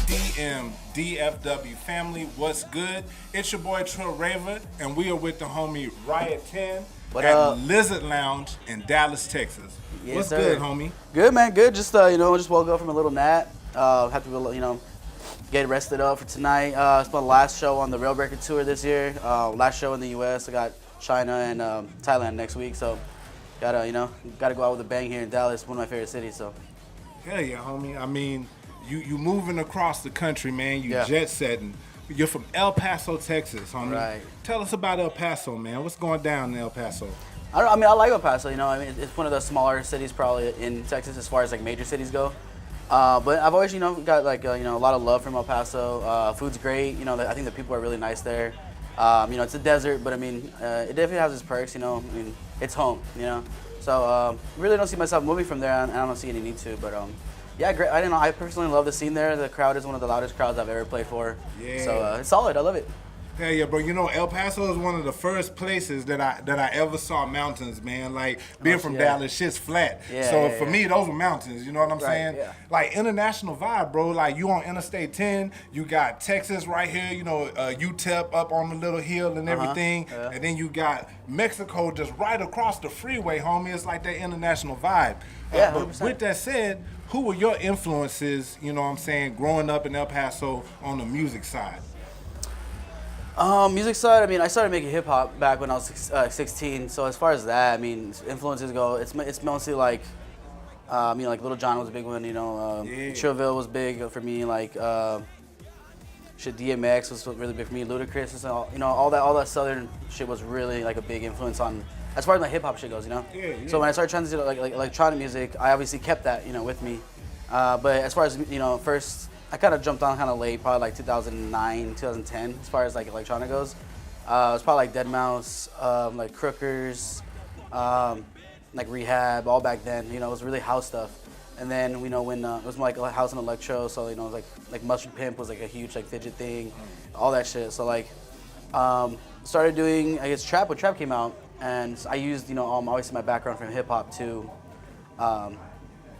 EDM DFW family, what's good? It's your boy Trill Raver, and we are with the homie Riot 10 What at up? Lizard Lounge in Dallas, Texas. Yes, what's sir. good, homie? Good, man. Good. Just just woke up from a little nap. Have to get rested up for tonight. It's my last show on the Rail Record tour this year. Last show in the U.S. I got China and Thailand next week, so gotta go out with a bang here in Dallas, one of my favorite cities. So Hell yeah, homie. I mean, you moving across the country, man. You Yeah. jet setting. You're from El Paso, Texas, homie. Right. Tell us about El Paso, man. What's going down in El Paso? I like El Paso. It's one of the smaller cities probably in Texas as far as like major cities go. But I've always got like a lot of love from El Paso. Food's great. I think the people are really nice there. It's a desert, but it definitely has its perks. It's home. So really don't see myself moving from there, and I don't see any need to. But yeah, great. I personally love the scene there. The crowd is one of the loudest crowds I've ever played for. Yeah. So it's solid. I love it. Hell yeah, bro. El Paso is one of the first places that I ever saw mountains, man. Like, being from Dallas, shit's flat. Yeah, so yeah, for me, those were mountains, you know what I'm saying? yeah. Like, international vibe, bro. Like, you on Interstate 10, you got Texas right here, UTEP up on the little hill and everything. Yeah. And then you got Mexico just right across the freeway, homie. It's like that international vibe. Yeah, But 100%. with that said, who were your influences, growing up in El Paso on the music side? Music side, I started making hip hop back when I was 16. So as far as that, influences go, it's mostly like, like Lil Jon was a big one. Trillville was big for me. Like, DMX was really big for me. Ludacris, all that southern shit was really like a big influence on as far as my hip hop shit goes. Yeah. So when I started transitioning to like electronic music, I obviously kept that with me. But as far as first. I kind of jumped on kind of late, probably like 2009, 2010, as far as like electronic goes. It was probably like Deadmau5, like Crookers, like Rehab, all back then. It was really house stuff. And then when it was more like house and electro, so it was like Mushroom Pimp was like a huge like fidget thing, all that shit. So like started doing trap when trap came out, and I used obviously my background from hip hop to the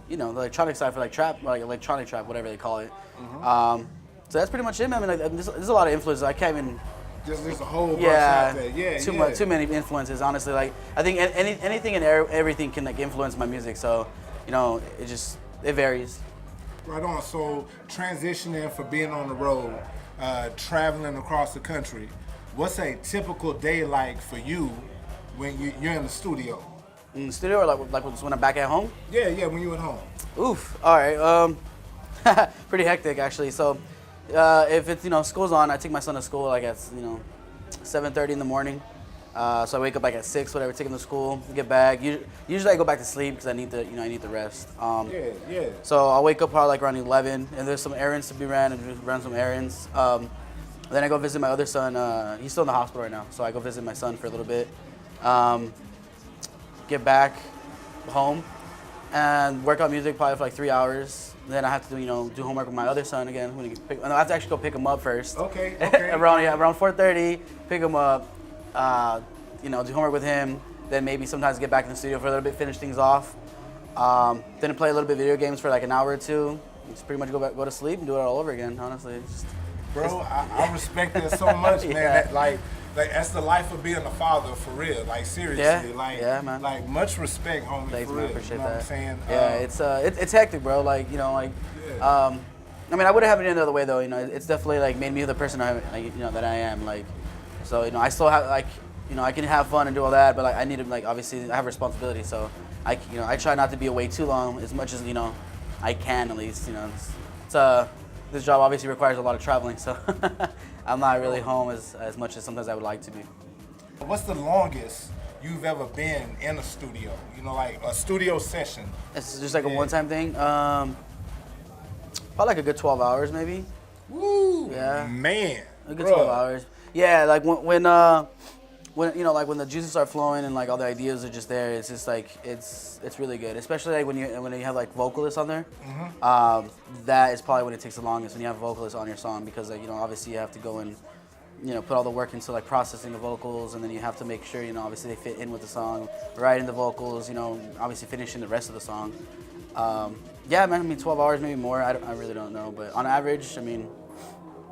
electronic side for like trap, like electronic trap, whatever they call it. So that's pretty much it, man. There's a lot of influences. I can't even. There's a whole bunch out there. Yeah, too many influences, honestly. Like I think anything and everything can like influence my music. So, it varies. Right on. So transitioning for being on the road, traveling across the country, what's a typical day like for you when you're in the studio? In the studio, or like when I'm back at home? Yeah, when you're at home. Oof. All right. Pretty hectic actually. So, if it's school's on, I take my son to school like at 7:30 in the morning. So I wake up like at 6, whatever, take him to school, get back. Usually I go back to sleep because I need to rest. Yeah. So I'll wake up probably like around 11, and there's some errands to be ran, and just run some errands. Then I go visit my other son. He's still in the hospital right now, so I go visit my son for a little bit. Get back home and work on music probably for like 3 hours. Then I have to do homework with my other son again. I have to actually go pick him up first. Okay. around 4:30, pick him up. Do homework with him. Then maybe sometimes get back in the studio for a little bit, finish things off. Then play a little bit of video games for like an hour or two. Just pretty much go to sleep and do it all over again. Honestly, Bro, I respect that so much, man. Yeah. That, like that's the life of being a father for real. Like seriously, Yeah, man. Like much respect, homie. Thanks, for man. real. Appreciate you know that. What I'm saying? Yeah, it's hectic, bro. I wouldn't have it any other way though. It's definitely like made me the person that I am. Like, so I still have I can have fun and do all that, but I need to obviously I have responsibility. So I try not to be away too long as much as I can at least. This job obviously requires a lot of traveling, so I'm not really home as much as sometimes I would like to be. What's the longest you've ever been in a studio? Like a studio session. It's just like a one-time thing. Probably like a good 12 hours, maybe. Woo! Yeah. Man. A good 12 hours. Yeah, like when the juices start flowing and like all the ideas are just there, it's just like it's really good. Especially like when you have like vocalists on there. That is probably when it takes the longest, when you have vocalists on your song, because obviously you have to go and put all the work into like processing the vocals, and then you have to make sure obviously they fit in with the song, writing the vocals, obviously finishing the rest of the song. Yeah, man. I mean, 12 hours, maybe more. I really don't know, but on average, I mean,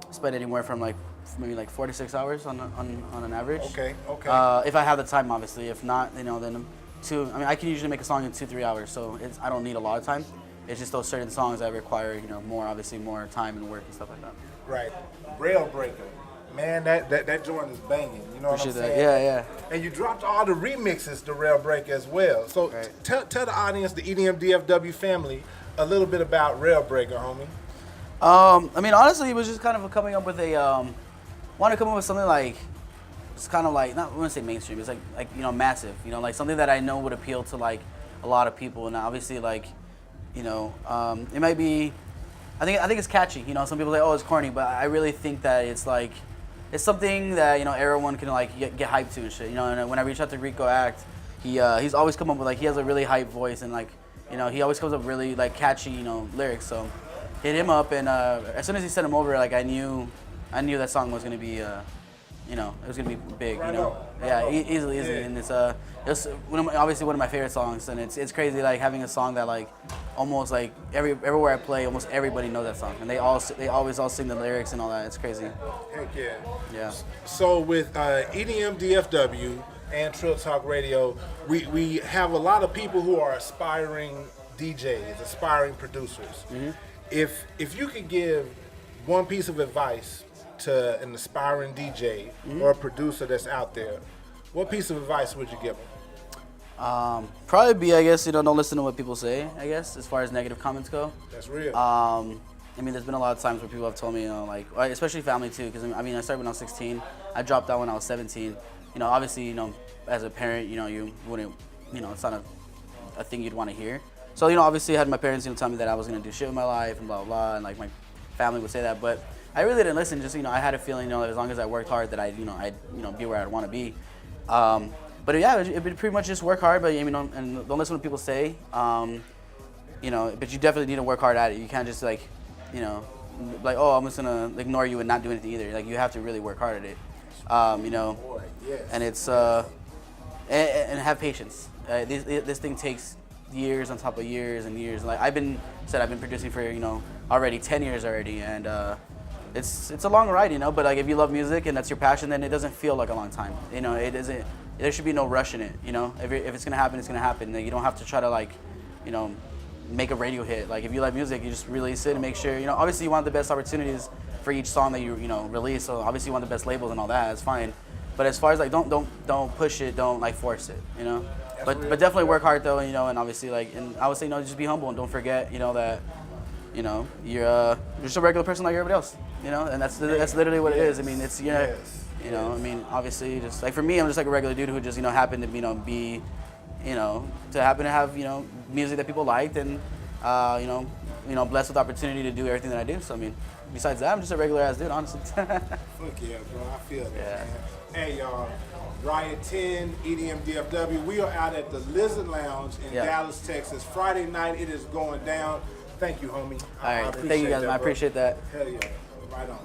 I spend anywhere from like maybe like 4 to 6 hours on an average. Okay. If I have the time, obviously. If not, you know, then two. I mean, I can usually make a song in 2-3 hours, so I don't need a lot of time. It's just those certain songs that require, you know, obviously more time and work and stuff like that. Right. Rail Breaker. Man, that joint is banging. You know Appreciate what I'm that. saying? Yeah. And you dropped all the remixes to Rail Breaker as well. So Right. tell the audience, the EDM DFW family, a little bit about Rail Breaker, homie. I mean, honestly, it was just kind of coming up with want to come up with something like, it's kind of like, not, I wouldn't say mainstream, it's like, you know, massive, you know, like something that I know would appeal to like a lot of people. And obviously, like, you know, it might be, I think it's catchy, you know, some people say, oh, it's corny, but I really think that it's like, it's something that, you know, everyone can like get hyped to and shit, you know. And when I reached out to Rico Act, he's always come up with like, he has a really hype voice, and like, you know, he always comes up with really like catchy, you know, lyrics. So hit him up, and as soon as he sent him over, like I knew that song was gonna be, you know, it was gonna be big, you know. Yeah, easily, and it's obviously one of my favorite songs, and it's crazy like having a song that like almost like everywhere I play, almost everybody knows that song, and they always all sing the lyrics and all that. It's crazy. Heck yeah. Yeah. So with EDM DFW and Trill Talk Radio, we have a lot of people who are aspiring DJs, aspiring producers. Mm-hmm. If you could give one piece of advice to an aspiring DJ or a producer that's out there, what piece of advice would you give them? Probably be, I guess, you know, don't listen to what people say, I guess, as far as negative comments go. That's real. I mean, there's been a lot of times where people have told me, you know, like, especially family too, because I mean, I started when I was 16. I dropped out when I was 17. You know, obviously, you know, as a parent, you know, you wouldn't, you know, it's not a thing you'd want to hear. So, you know, obviously I had my parents, you know, tell me that I was going to do shit with my life and blah, blah, blah, and like my family would say that, but I really didn't listen. Just, you know, I had a feeling, you know, as long as I worked hard that I'd be where I'd want to be. But yeah, it would pretty much just work hard, but, you know, and don't listen to what people say. You know, but you definitely need to work hard at it. You can't just like, you know, like, oh, I'm just gonna ignore you and not do anything either. Like, you have to really work hard at it. You know, and it's and have patience. This thing takes years on top of years and years. Like I've been producing for, you know, already 10 years already, and it's a long ride, you know. But like if you love music and that's your passion, then it doesn't feel like a long time. You know, it doesn't. There should be no rush in it. You know, if it's gonna happen, it's gonna happen. Like, you don't have to try to like, you know, make a radio hit. Like if you like music, you just release it and make sure, you know, obviously you want the best opportunities for each song that you know release. So obviously you want the best labels and all that. That's fine. But as far as like don't push it, don't like force it, you know. But definitely work hard though, you know, and obviously like, and I would say, you know, just be humble and don't forget, you know, that, you know, you're just a regular person like everybody else, you know, and that's literally what it is. I mean, it's, you know, you know, I mean, obviously just like for me, I'm just like a regular dude who just, you know, happened to, you know, be, you know, to happen to have, you know, music that people liked, and you know, blessed with opportunity to do everything that I do. So I mean, besides that, I'm just a regular ass dude, honestly. Fuck yeah, bro, I feel that. Yeah. Man. Hey y'all, Riot 10, EDM DFW. We are out at the Lizard Lounge in Dallas, Texas. Friday night, it is going down. Thank you, homie. All right, thank you guys, man. I appreciate that. Hell yeah, right on.